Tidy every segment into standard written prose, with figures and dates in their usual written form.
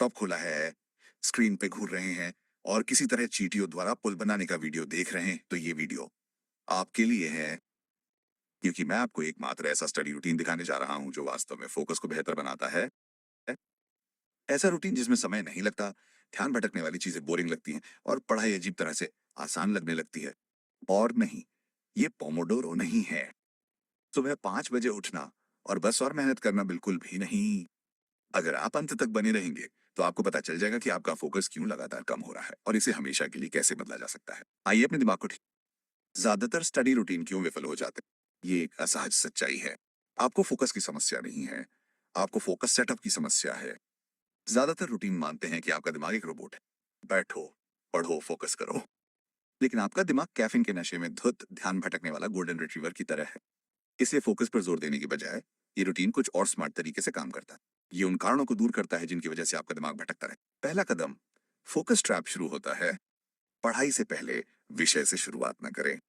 Laptop खोला है, screen पे घूर रहे हैं और किसी तरह चींटियों द्वारा पुल बनाने का वीडियो देख रहे हैं, तो ये वीडियो आपके लिए है, क्योंकि मैं आपको एकमात्र ऐसा स्टडी रूटीन दिखाने जा रहा हूं जो वास्तव में फोकस को बेहतर बनाता है। ऐसा रूटीन जिसमें समय नहीं लगता, ध्यान भटकने वाली चीजें बोरिंग लगती हैं और पढ़ाई अजीब तरह से आसान लगने लगती है। और नहीं, ये पोमोडोरो नहीं है। सुबह 5 बजे उठना और बस और मेहनत करना बिल्कुल भी नहीं। अगर आप अंत तक बने रहेंगे तो आपको पता चल जाएगा कि आपका फोकस क्यों लगातार कम हो रहा है और इसे हमेशा के लिए कैसे बदला जा सकता है। आइए अपने दिमाग को ठीक। ज्यादातर स्टडी रूटीन क्यों विफल हो जाते हैं? ये एक असहज सच्चाई है। आपको फोकस की समस्या नहीं है, आपको फोकस सेटअप की समस्या है। ज्यादातर रूटीन मानते हैं कि आपका दिमाग एक रोबोट है, बैठो, पढ़ो, फोकस करो। लेकिन आपका दिमाग कैफीन के नशे में धुत ध्यान भटकने वाला गोल्डन रिट्रीवर की तरह है। इसलिए फोकस पर जोर देने की बजाय ये रूटीन कुछ और स्मार्ट तरीके से काम करता है। ये उन कारणों को दूर करता है जिनकी वजह से आपका दिमाग भटकता रहे। पहला कदम, फोकस ट्रैप शुरू होता है। पढ़ाई से पहले विषय से शुरुआत न करें।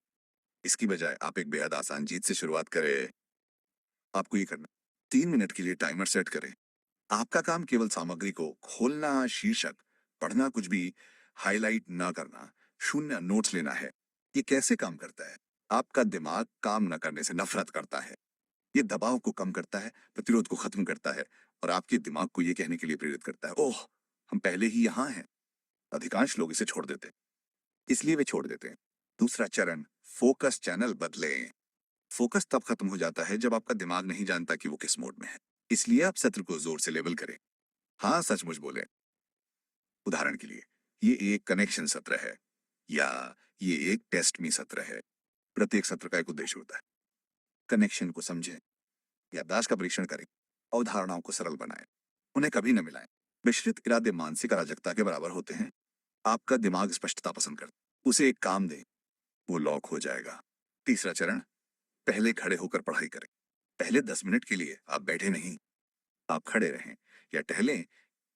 इसकी बजाय आप एक बेहद आसान चीज से शुरुआत करें। आपको ये करना, 3 मिनट के लिए टाइमर सेट करें। आपका काम केवल सामग्री को खोलना, शीर्षक पढ़ना, कुछ भी हाईलाइट ना करना, शून्य नोट्स लेना है। ये कैसे काम करता है? आपका दिमाग काम न करने से नफरत करता है। ये दबाव को कम करता है, प्रतिरोध को खत्म करता है और आपके दिमाग को ये कहने के लिए प्रेरित करता है, ओह, हम पहले ही यहाँ हैं। अधिकांश लोग इसे छोड़ देते हैं, इसलिए वे छोड़ देते हैं। दूसरा चरण, फोकस चैनल बदलें। फोकस तब खत्म हो जाता है जब आपका दिमाग नहीं जानता कि वो किस मोड में है। इसलिए आप सत्र को जोर से लेबल करें। हाँ, सचमुच बोले। उदाहरण के लिए, ये एक कनेक्शन सत्र है या ये एक टेस्ट मी सत्र है। प्रत्येक सत्र का एक उद्देश्य होता है। कनेक्शन को समझें, याददाश्त का परीक्षण करें, अवधारणाओं को सरल बनाएं, उन्हें कभी न मिलाएं। मिश्रित इरादे मानसिक अराजकता के बराबर होते हैं। आपका दिमाग स्पष्टता पसंद करता है, उसे एक काम दें, वो लॉक हो जाएगा। तीसरा चरण, पहले खड़े होकर पढ़ाई करें। पहले 10 मिनट के लिए आप बैठे नहीं, आप खड़े रहें या टहलें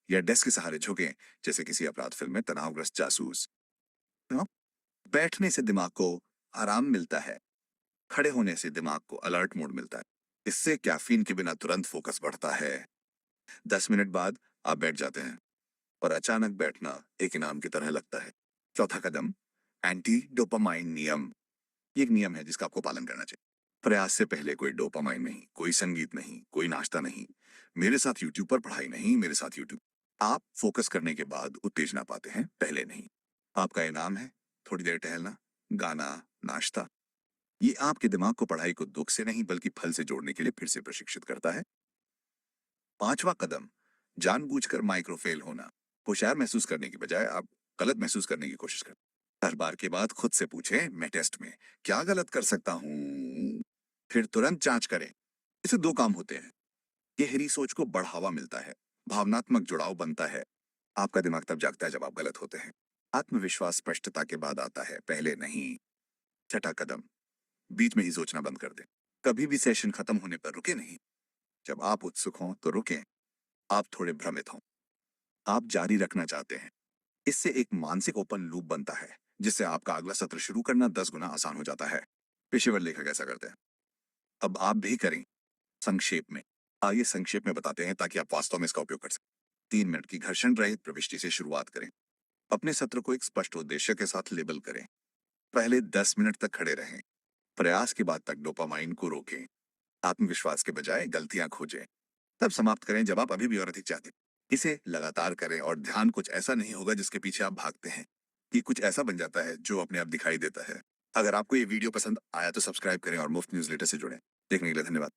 या डेस्क के सहारे झुकें, जैसे किसी अपराध फिल्म में तनावग्रस्त जासूस। हाँ? बैठने से दिमाग को आराम मिलता है, खड़े होने से दिमाग को अलर्ट मोड मिलता है। इससे कैफीन के बिना तुरंत फोकस बढ़ता है। 10 मिनट बाद आप बैठ जाते हैं और अचानक बैठना एक इनाम की तरह लगता है। चौथा कदम, एंटी डोपामाइन नियम। ये एक नियम है जिसका आपको पालन करना चाहिए। प्रयास से पहले कोई डोपामाइन नहीं, कोई संगीत नहीं, कोई नाश्ता नहीं, मेरे साथ यूट्यूब पर पढ़ाई नहीं, मेरे साथ यूट्यूब। आप फोकस करने के बाद उत्तेजना पाते हैं, पहले नहीं। आपका इनाम है थोड़ी देर टहलना, गाना, नाश्ता। ये आपके दिमाग को पढ़ाई को दुख से नहीं बल्कि फल से जोड़ने के लिए फिर से प्रशिक्षित करता है। पांचवा कदम, जानबूझकर माइक्रो फेल होना। होशियार महसूस करने की बजाय आप गलत महसूस करने की कोशिश करें। हर बार के बाद खुद से पूछें, मैं टेस्ट में क्या गलत कर सकता हूं, फिर तुरंत जांच करें। इससे दो काम होते हैं। गहरी सोच को बढ़ावा मिलता है, भावनात्मक जुड़ाव बनता है। आपका दिमाग तब जागता है जब आप गलत होते हैं। आत्मविश्वास स्पष्टता के बाद आता है, पहले नहीं। छठा कदम, बीच में ही सोचना बंद कर दें। कभी भी सेशन खत्म होने पर रुके नहीं। जब आप उत्सुक हों तो रुकें, आप थोड़े भ्रमित हों, आप जारी रखना चाहते हैं। इससे एक मानसिक ओपन लूप बनता है जिससे आपका अगला सत्र शुरू करना 10 गुना आसान हो जाता है। पेशेवर लेखक ऐसा करते हैं, अब आप भी करें। संक्षेप में, आइए संक्षेप में बताते हैं ताकि आप वास्तव में इसका उपयोग कर सकें। 3 मिनट की घर्षण रहित प्रविष्टि से शुरुआत करें। अपने सत्र को एक स्पष्ट उद्देश्य के साथ लेबल करें। पहले 10 मिनट तक खड़े रहें। प्रयास के बाद तक डोपामाइन को रोकें। आत्मविश्वास के बजाय गलतियां खोजें। तब समाप्त करें जब आप अभी भी और अधिक चाहते हैं। इसे लगातार करें और ध्यान कुछ ऐसा नहीं होगा जिसके पीछे आप भागते हैं। ये कुछ ऐसा बन जाता है जो अपने आप दिखाई देता है। अगर आपको ये वीडियो पसंद आया तो सब्सक्राइब करें और मुफ्त न्यूज़लेटर से जुड़ें। देखने के लिए धन्यवाद।